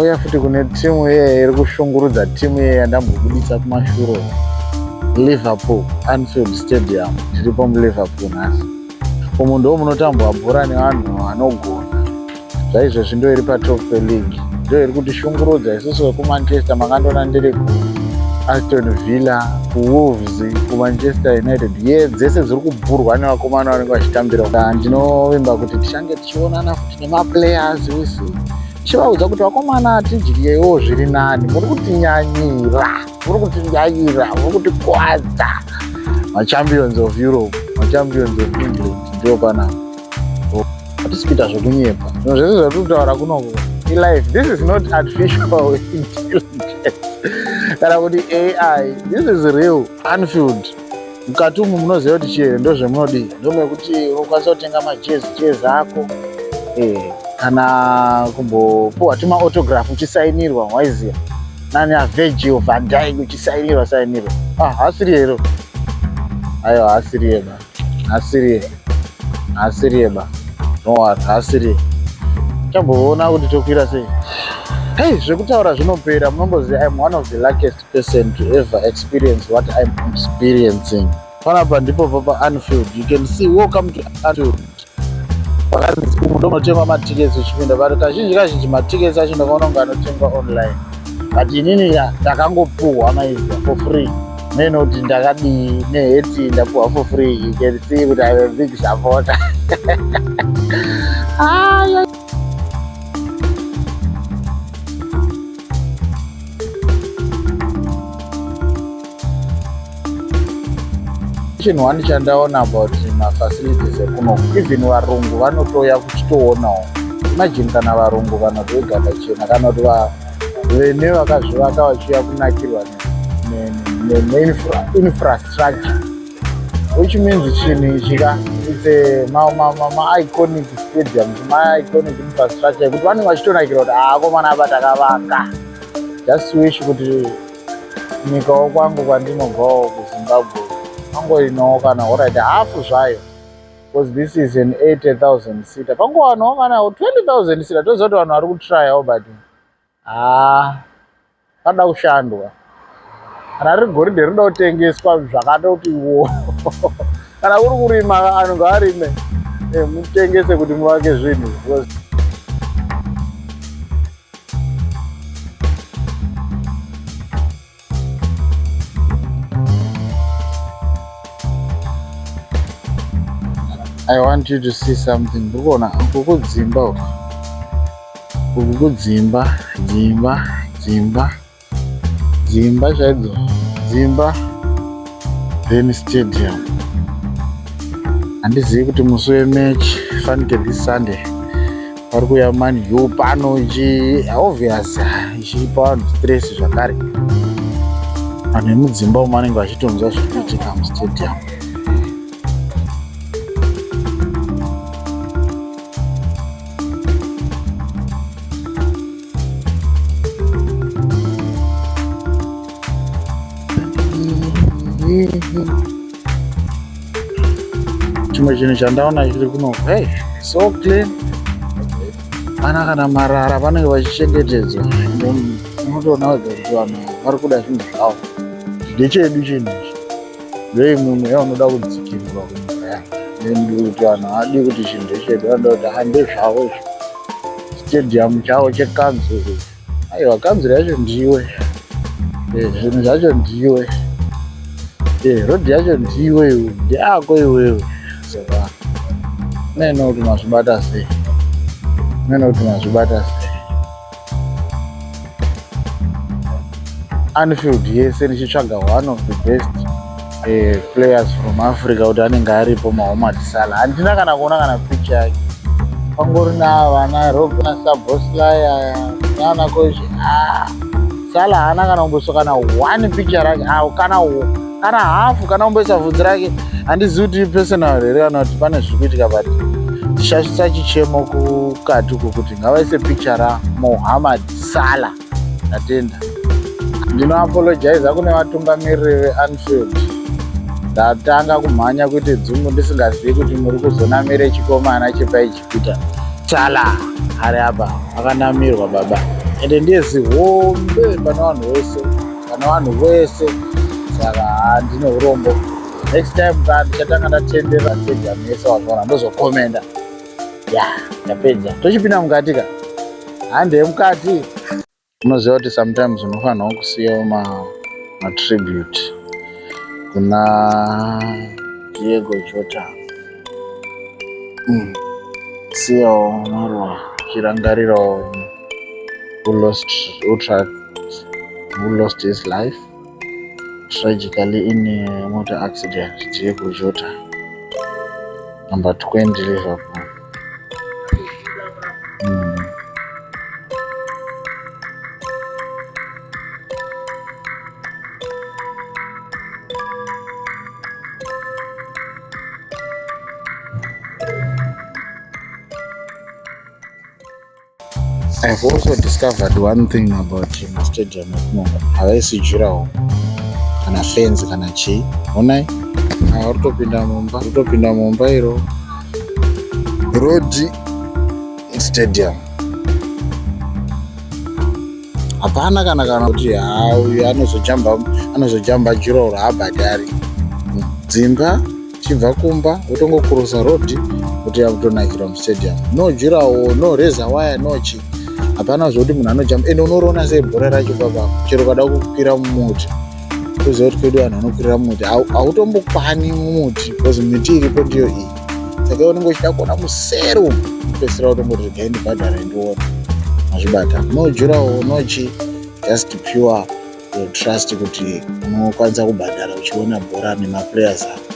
ndauya futi kune timu iye iri kushungurudza timu iye yandambobudisa kumashure, Liverpool, Anfield Stadium. Tiripo muLiverpool nhasi. Umu ndo munotambwa bhora nevanhu vanogona. Zvaizvozvi ndo iri patop league. Ndo iri kutishungurudza isusu vekumanchester makandona ndiri kuAston Villa, kuWolves, kuManchester United. Dzese dziri kubhurwa nevakomana vanenge vachitambira. Ndinovimba kuti tichange tichionana futi nemaplayers wese. Chivaudza kuti vakomana tidyiyewo zviri nani, muri kutinyanyira, muri kutikuwadza. Machampions of Europe, machampions of England ndio panapa. Hatisi kuita zvekunyepa. Zvinhu zvese zvatiri kutaura kunoko ilife. This is not artificial intelligence kana kuti AI. This is real. Anfield mukati umu munoziva kuti chiyero ndo zvemunodii. Ndo mekuti unokwanisa kutenga majezi ako kana kumbopuhwa tuma autograph uchisainirwa, waiziya nani aVirgil van Dijk uchisainirwa. Hasiri hero. Ayo hasiri ba. No worry, hasiri. Chamboona kuti tokwira sei. Hey, zvekutaura zvinopera. Munomboziva I'm one of the luckiest person to ever experience what I'm experiencing. Panapa ndipo papa Anfield. You can see, welcome to Anfield. Ndonotenga matikets uchipinda, but kazhinji matikets acho ndakaona kunge anotengwa online, but inini ndakangopuhwa maizia for free. Nenoti ndakadii neheti ndapuhwa for free. You can see kuti I'm a big supporter. Chinhu wani chandaona about mafacilities ekunoku, even varungu vanotoya kuchitoonawo. Imagine kana varungu kana kuiganda chena kana kuti vene vakazvivaka vachiuya kunakirwa neinfrastructure, which means chinhu ichika it's ma-iconic stadiums, ma-iconic infrastructure yekuti vanenge vachitonakirwa kuti akomana apa takavaka. Just wish kuti nyikawo kwangu kwandinobvawo kuZimbabwe pangoinawo kana alright hafu zvayo, because this is an 80,000 seater. Pangowanawo kana 20,000 seater. Toziva kuti vanhu vari kutryawo, butpada kushandwa. Kana riri goridhe rinoda kutengeswa zvakatoti wo. Kana kuri kurima anhu ngaarime, mutengese kuti muvake zvinhu. I want you to see something. Ukona ukukudzimba uku. Ukukudzimba, dzimba chaidzo. Dzimba then stadium. Handizivi kuti musi wematch fanike this Sunday vari kuuya Man U pano obvious ichipa vanhu stress zvakare. Vanhu vemudzimba umu vanenge vachitonzwa zviri kuitika mustadium. Chimwe chinhu chandaona chiri kuno, hey, so clean. Pana kana marara vanenge vachichengetedzwa. Unotoona kuti vanhu vari kuda zvinhu zvavo. Ndechedu chinhu ichi. Ndoimwe yaunoda kudzikirwa kunyika yangu. Kuti vanhu havadi kuti chinhu ndechedu, vanoda kuti ndezvavo izvo. Stadium chavo chekanzuru. Aiwa, kanzuru yacho ndiwe. Zvinhu zvacho ndiwe. Rodhi yacho ndiwe, ndiyako iwewe. Saka neno kuti mazvibata sei. Anfield yese nichitsvaga one of the best players from Africa kuti anenge aripo, Mohamed Salah. Handina kana kuona kana picture yake. Pangori navana Rob na Szoboszlai nana Koshi. Salah haana kana kumbosokana one picture rake, kana hafu, kana kumboisa vhudzi rake. Handizivi kuti personal here kana kuti pane zviri kuitika, but tichasvitsa chichemo kukati uku kuti ngavaise picture raMohamed Salah. Ndatenda. Ndinoapologize kune vatungamiriri veAnfield. Ndatanga kumhanya kuite dzungu ndisingazivi kuti muri kuzonamira chikomana chepaIjipita. Salah ari apa, akanamirwa baba. ende ndiye zihombe pana vanhu vese. Saka handine urombo. Next time ndichatanga ndatendera stadium yese wazvaona ndozokomenda. Ndapedza. Tochipinda mukati ka? Hande mukati. Unoziva kuti sometimes unofanira kusiyawo matribute kuna Diego Jota. Siyawo maruva uchirangarirawo who lost his life tragically in a motor accident. Diego Jota, number 20, Liverpool. I've also discovered one thing about the stadium at Munga. Havaisi jurawo kana fence kana chii. Onai? Rutopinda mumba iro. Road stadium. Hapana kana kuti uyu anozojamba jurawo haabhadhari. Dzimba chibva kumba wotongokurusa road kuti yakutonakira mustadium. No jurawo, no razor wire, no chii. Hapana zvokuti munhu anojamba. Ende unoriona sei bhora racho baba chero kada kukwira mumuti. Kuziva kuti kwedu vanhu vanokwirira mumuti hautombokwani mumuti because miti iripo ndiyo iyi. Saka unenge uchida kuona musero kupesera utongoti regai ndibhadhara ndiona. Mazvibata. No jurawo, no chii. Just pure trust kuti unokwanisa kubhadhara uchiona bhora nemaplayers ako.